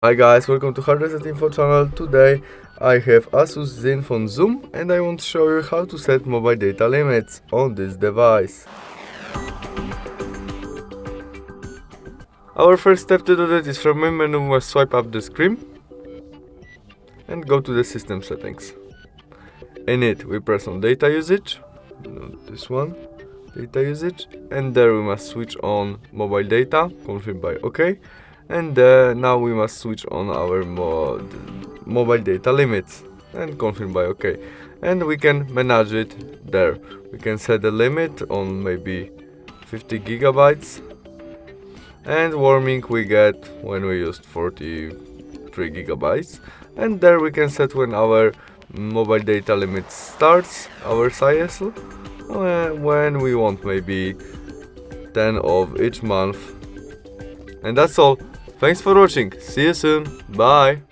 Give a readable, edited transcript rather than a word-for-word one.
Hi guys, welcome to Hard Reset Info channel. Today I have ASUS Zenfone Zoom and I want to show you how to set mobile data limits on this device. Our first step to do that is from main menu we must swipe up the screen and go to the system settings. In it we press on data usage, this one, data usage, and there we must switch on mobile data, confirm by OK. And now we must switch on our mobile data limits and confirm by OK. And we can manage it there. We can set the limit on maybe 50 gigabytes. And warming we get when we used 43 gigabytes. And there we can set when our mobile data limit starts, our size, when we want maybe 10 of each month. And that's all. Thanks for watching, see you soon, bye!